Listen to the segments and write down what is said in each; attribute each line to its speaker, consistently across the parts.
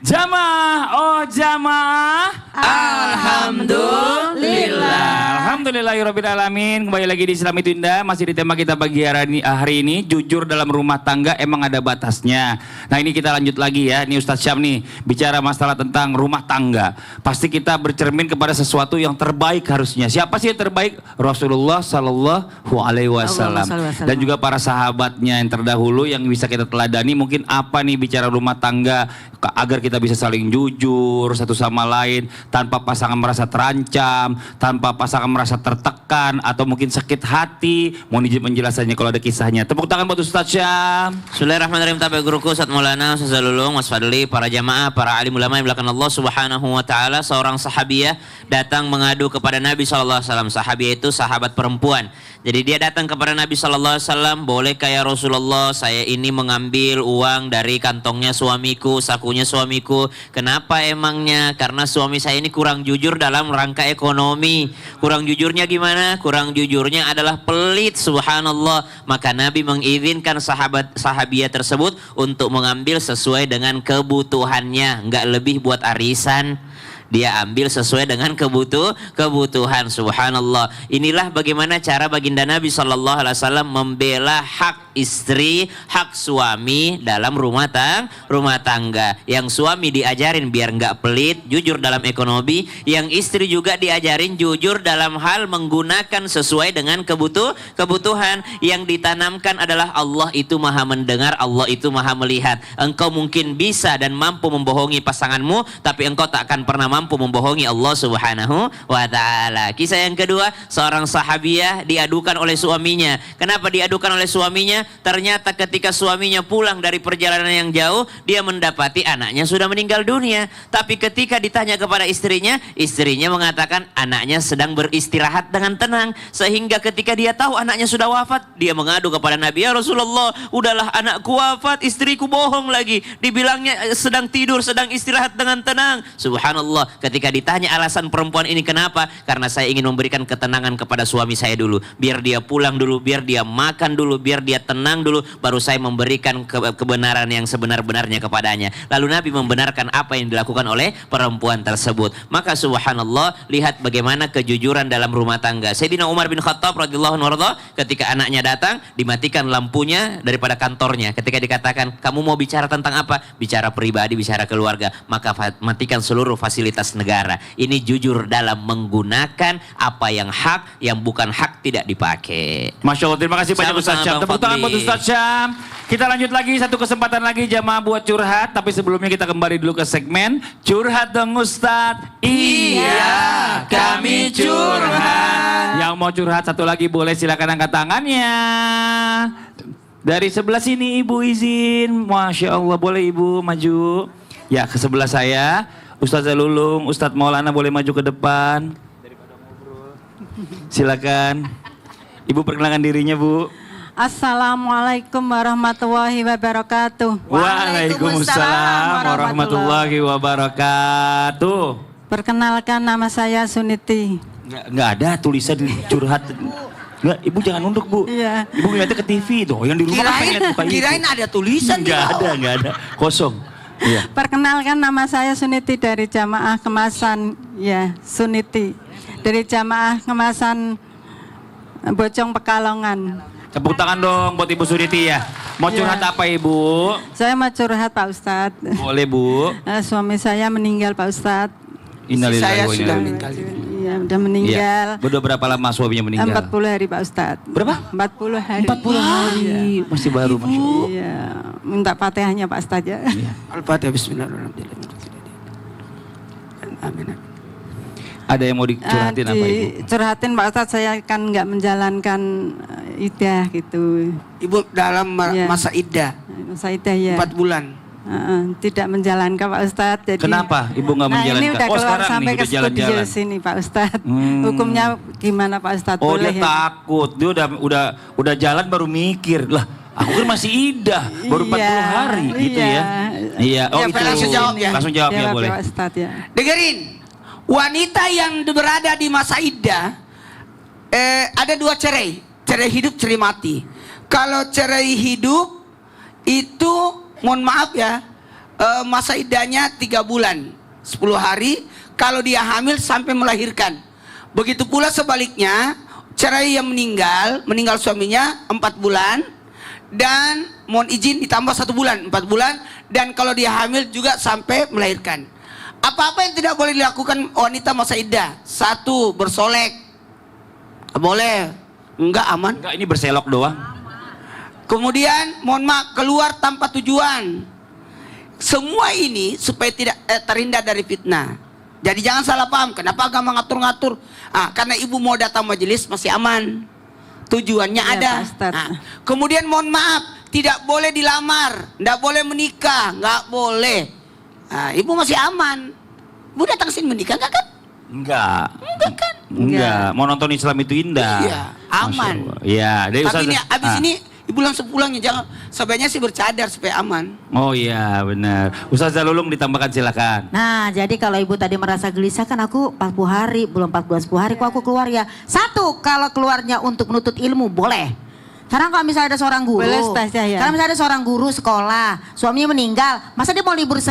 Speaker 1: Jamaah, oh jamaah.
Speaker 2: Alhamdulillah.
Speaker 1: Alhamdulillahirrabbilalamin. Kembali lagi di Islam Itu Indah. Masih di tema kita pagi hari ini. Jujur dalam rumah tangga emang ada batasnya. Nah ini kita lanjut lagi ya. Ini Ustadz Syam nih bicara masalah tentang rumah tangga. Pasti kita bercermin kepada sesuatu yang terbaik harusnya. Siapa sih yang terbaik? Rasulullah Sallallahu Alaihi Wasallam. Dan juga para sahabatnya yang terdahulu yang bisa kita teladani. Mungkin apa nih bicara rumah tangga agar kita bisa saling jujur satu sama lain tanpa pasangan merasa terancam, tanpa pasangan merasa tertekan atau mungkin sakit hati. Mohon izin penjelasannya kalau ada kisahnya. Tepuk tangan buat Ustadz Syam.
Speaker 2: Bismillahirrahmanirrahim. Tabi guruku Ustadz Maulana, Ustadz Lulung, Mas Fadli, para jamaah, para alim ulama yang belakang Allah Subhanahu wa taala. Seorang sahabiah datang mengadu kepada Nabi sallallahu alaihi wasallam. Sahabiah itu sahabat perempuan. Jadi dia datang kepada Nabi sallallahu alaihi wasallam, "Bolehkah ya Rasulullah, saya ini mengambil uang dari kantongnya suamiku, sakunya suamiku. Kenapa emangnya? Karena suami saya ini kurang jujur dalam rangka ekonomi." Kurang jujurnya gimana? Kurang jujurnya adalah pelit, subhanallah. Maka Nabi mengizinkan sahabiah tersebut untuk mengambil sesuai dengan kebutuhannya, enggak lebih buat arisan. Dia ambil sesuai dengan kebutuhan, subhanallah. Inilah bagaimana cara baginda Nabi SAW membela hak istri, hak suami dalam rumah tangga. Yang suami diajarin biar nggak pelit, jujur dalam ekonomi. Yang istri juga diajarin jujur dalam hal menggunakan sesuai dengan kebutuhan. Yang ditanamkan adalah Allah itu maha mendengar, Allah itu maha melihat. Engkau mungkin bisa dan mampu membohongi pasanganmu, tapi engkau tak akan pernah mampu membohongi Allah Subhanahu wa ta'ala. Kisah yang kedua, seorang sahabiah diadukan oleh suaminya. Kenapa diadukan oleh suaminya? Ternyata ketika suaminya pulang dari perjalanan yang jauh, dia mendapati anaknya sudah meninggal dunia. Tapi ketika ditanya kepada istrinya mengatakan anaknya sedang beristirahat dengan tenang. Sehingga ketika dia tahu anaknya sudah wafat, dia mengadu kepada Nabi, "Ya Rasulullah, udahlah anakku wafat, istriku bohong lagi. Dibilangnya sedang tidur, sedang istirahat dengan tenang." Subhanallah. Ketika ditanya alasan perempuan ini kenapa? Karena saya ingin memberikan ketenangan kepada suami saya dulu. Biar dia pulang dulu, biar dia makan dulu, biar dia tenang dulu. Baru saya memberikan kebenaran yang sebenar-benarnya kepadanya. Lalu Nabi membenarkan apa yang dilakukan oleh perempuan tersebut. Maka subhanallah, lihat bagaimana kejujuran dalam rumah tangga. Sayyidina Umar bin Khattab radhiyallahu anhu ketika anaknya datang, dimatikan lampunya daripada kantornya. Ketika dikatakan, "Kamu mau bicara tentang apa?" "Bicara pribadi, bicara keluarga." Maka matikan seluruh fasilitas negara. Ini jujur dalam menggunakan apa yang hak, yang bukan hak tidak dipakai.
Speaker 1: Masya Allah, terima kasih banyak Ustadz Syam. Tepuk tangan buat Ustadz Syam. Kita lanjut lagi, satu kesempatan lagi jamaah buat curhat. Tapi sebelumnya kita kembali dulu ke segmen Curhat dong Ustadz.
Speaker 3: Iya, kami curhat.
Speaker 1: Yang mau curhat satu lagi boleh silakan angkat tangannya. Dari sebelah sini ibu izin. Masya Allah, boleh ibu maju. Ya, ke sebelah saya Ustazah Lulung, Ustadz Maulana boleh maju ke depan. Daripada ngobrol. Silakan. Ibu perkenalkan dirinya, Bu.
Speaker 4: Assalamualaikum warahmatullahi wabarakatuh.
Speaker 1: Waalaikumsalam warahmatullahi wabarakatuh.
Speaker 4: Perkenalkan, nama saya Suniti.
Speaker 1: Nggak ada tulisan curhat. Nggak, Ibu jangan nunduk, Bu.
Speaker 4: Iya.
Speaker 1: Ibu ngeliatnya ke TV tuh. Yang di rumah kan pengen buka
Speaker 3: Kirain ada tulisan.
Speaker 1: Nggak ada. Kosong. Iya.
Speaker 4: Perkenalkan, nama saya Suniti dari Jamaah Kemasan, ya Suniti, dari Jamaah Kemasan Bojong Pekalongan.
Speaker 1: Tepuk tangan dong buat Ibu Suniti ya. Mau curhat apa Ibu?
Speaker 4: Saya mau curhat Pak Ustadz.
Speaker 1: Boleh Bu.
Speaker 4: Suami saya meninggal Pak Ustadz.
Speaker 1: Innalillahi
Speaker 3: Saya
Speaker 1: wa inna
Speaker 3: sudah
Speaker 1: ilaihi
Speaker 3: meninggal.
Speaker 4: Iya, udah meninggal.
Speaker 1: Iya. Udah berapa lama suaminya meninggal?
Speaker 4: 40 hari Pak Ustadz.
Speaker 1: Berapa?
Speaker 4: 40 hari.
Speaker 1: 40 hari. Masih baru, Masya Allah.
Speaker 4: Iya, minta Fatihahnya Pak Ustadz ya.
Speaker 1: Iya.
Speaker 3: Al-Fatihah bismillahirrahmanirrahim. Amin.
Speaker 1: Ada yang mau dicurhatin apa Ibu?
Speaker 4: Curhatin Pak Ustadz, saya kan nggak menjalankan idah gitu.
Speaker 3: Ibu dalam
Speaker 4: Iya.
Speaker 3: masa iddah
Speaker 4: Masa idah ya.
Speaker 3: 4 bulan.
Speaker 4: Tidak menjalankan Pak Ustadz. Jadi,
Speaker 1: Kenapa Ibu nggak menjalankan?
Speaker 4: Ini udah keluar
Speaker 1: sekarang
Speaker 4: sampai
Speaker 1: nih
Speaker 4: ke
Speaker 1: udah
Speaker 4: studio
Speaker 1: jalan-jalan.
Speaker 4: sini Pak Ustadz. Hukumnya gimana Pak Ustadz?
Speaker 1: Oh
Speaker 4: Boleh
Speaker 1: dia
Speaker 4: ya?
Speaker 1: takut, dia udah jalan baru mikir lah. Aku kan masih idah, baru 40 hari gitu ya. Iya. Oh
Speaker 3: Ya,
Speaker 1: itu.
Speaker 3: langsung jawab ya.
Speaker 1: Langsung jawab ya boleh.
Speaker 4: Pak Ustadz ya.
Speaker 3: Dengerin, wanita yang berada di masa iddah ada 2 cerai. Cerai hidup, cerai mati. Kalau cerai hidup itu, mohon maaf ya, masa iddahnya 3 bulan 10 hari. Kalau dia hamil sampai melahirkan. Begitu pula sebaliknya, cerai yang meninggal suaminya 4 bulan dan mohon izin ditambah 1 bulan 4 bulan, dan kalau dia hamil juga sampai melahirkan. Apa-apa yang tidak boleh dilakukan wanita masa iddah. 1, bersolek. Boleh. Enggak, aman.
Speaker 1: Enggak, ini berselok doang.
Speaker 3: Kemudian mohon maaf, keluar tanpa tujuan. Semua ini supaya tidak terhindar dari fitnah. Jadi jangan salah paham. Kenapa agama ngatur-ngatur? Karena ibu mau datang majelis masih aman. Tujuannya
Speaker 4: Ya,
Speaker 3: ada.
Speaker 4: Pak Ustadz.
Speaker 3: Kemudian mohon maaf, tidak boleh dilamar, tidak boleh menikah, nggak boleh. Ibu masih aman. Ibu datang sini menikah nggak kan?
Speaker 1: Enggak.
Speaker 3: Enggak kan?
Speaker 1: Enggak. Mau nonton Islam itu indah.
Speaker 3: Iya, aman.
Speaker 1: Masya Allah. Iya, dari
Speaker 3: Tapi
Speaker 1: Ustaz.
Speaker 3: ini abis ini ibu langsung pulangnya, jangan. Sebaiknya sih bercadar supaya aman.
Speaker 1: Oh iya, benar. Ustaz Zalulung ditambahkan silakan.
Speaker 5: Nah, jadi kalau ibu tadi merasa gelisah, kan aku 40 hari, belum 4 bulan 10 hari, kok aku keluar ya. 1, kalau keluarnya untuk menuntut ilmu, boleh. Karena kalau misalnya ada seorang guru,
Speaker 4: Boleh, Ustaz, ya.
Speaker 5: karena misalnya ada seorang guru sekolah, suaminya meninggal, masa dia mau libur 4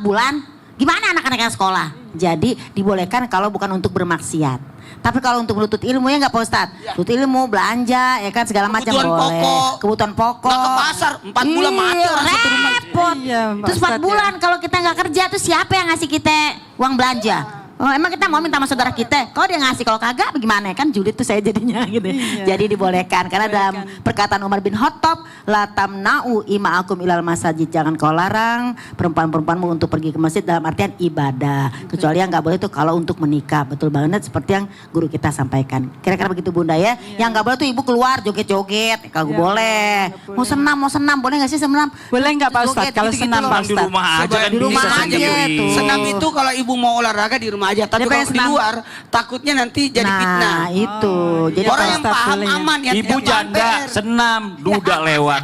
Speaker 5: bulan? Gimana anak-anak yang sekolah? Jadi dibolehkan kalau bukan untuk bermaksiat. Tapi kalau untuk menuntut ilmu ya nggak Pak Ustadz? Menuntut ilmu, belanja, ya kan segala macam
Speaker 3: Kebutuhan
Speaker 5: boleh.
Speaker 3: pokok.
Speaker 5: Kebutuhan pokok.
Speaker 3: Nggak ke pasar, 4 bulan mati orang satu rumah.
Speaker 5: Repot.
Speaker 4: Iya, Pak
Speaker 5: Terus 4
Speaker 4: Ustadz,
Speaker 5: bulan kalau kita nggak kerja, terus siapa yang ngasih kita uang belanja? Oh, emang kita mau minta sama saudara kita? Kalau dia ngasih, kalau kagak bagaimana? Kan julid tuh saya jadinya gitu.
Speaker 4: Iya.
Speaker 5: Jadi dibolehkan. Karena dalam perkataan Umar bin Khattab, la tamna'u ima'akum ilal masajid. Jangan kau larang perempuan-perempuanmu untuk pergi ke masjid dalam artian ibadah. Kecuali yang nggak boleh itu kalau untuk menikah. Betul banget seperti yang guru kita sampaikan. Kira-kira begitu Bunda ya. Yang nggak boleh tuh ibu keluar joget-joget. Kalau
Speaker 4: Iya,
Speaker 5: boleh. Mau senam, boleh nggak sih senam?
Speaker 4: Boleh nggak Pak Ustadz
Speaker 5: Joget,
Speaker 4: kalau
Speaker 5: gitu-gitu
Speaker 4: senam
Speaker 5: loh.
Speaker 4: Pak
Speaker 1: Di
Speaker 4: Ustadz?
Speaker 1: rumah aja kan
Speaker 5: Di rumah
Speaker 1: bisa
Speaker 5: aja
Speaker 1: sendiri.
Speaker 5: tuh.
Speaker 3: Senam itu kalau ibu mau olahraga di rumah aja. Tapi
Speaker 5: Daripada
Speaker 3: kalau di
Speaker 5: senam.
Speaker 3: luar takutnya nanti jadi fitnah.
Speaker 5: Nah itu. Jadi
Speaker 3: Orang
Speaker 5: Pak
Speaker 3: yang
Speaker 5: Ustadz
Speaker 3: paham
Speaker 5: boleh ya.
Speaker 3: aman, yang
Speaker 1: Ibu
Speaker 3: tidak
Speaker 1: janda
Speaker 3: mampir.
Speaker 1: senam, duda lewat.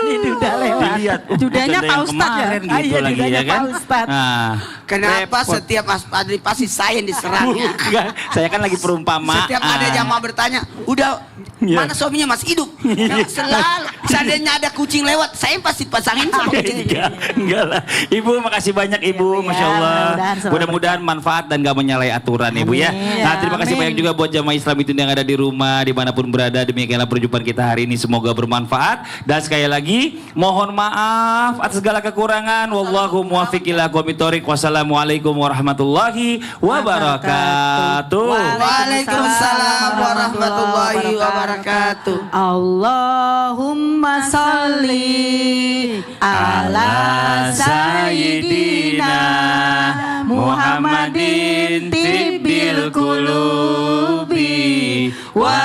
Speaker 5: Ini duda lewat.
Speaker 1: Dilihat.
Speaker 4: Dudanya
Speaker 1: janda
Speaker 4: Pak
Speaker 1: yang
Speaker 4: Ustadz ya?
Speaker 1: kemarin
Speaker 5: Ah,
Speaker 1: gitu
Speaker 5: iya,
Speaker 1: lagi
Speaker 5: dudanya
Speaker 1: ya kan.
Speaker 5: Pak Ustadz.
Speaker 1: Nah,
Speaker 3: Kenapa
Speaker 1: repot.
Speaker 3: setiap Padri pasti saya yang diserang ya?
Speaker 1: Bukan, saya kan lagi perumpamaan.
Speaker 3: Setiap ada jamaah bertanya, udah
Speaker 1: Iya.
Speaker 3: mana suaminya masih hidup? Nah, selalu seandainya ada kucing lewat, saya pasti pasangin sama kucing.
Speaker 1: Enggak lah. Ibu makasih banyak Ibu,
Speaker 5: Iya,
Speaker 1: Masya Allah.
Speaker 5: mudah-mudahan selalu
Speaker 1: Mudah-mudahan manfaat dan gak menyalahi aturan Ibu ya.
Speaker 5: Amin.
Speaker 1: Nah terima kasih
Speaker 4: Amin.
Speaker 1: banyak juga buat jamaah Islam itu yang ada di rumah, dimanapun berada. Demikianlah perjumpaan kita hari ini, semoga bermanfaat. Dan sekali lagi, mohon maaf atas segala kekurangan. Wallahu muwaffiq ila aqwamit thoriq. Wassalamualaikum warahmatullahi wabarakatuh.
Speaker 3: Waalaikumsalam warahmatullahi wabarakatuh.
Speaker 5: Allahumma salli ala sayyidina Muhammadin tibbil qulubi wa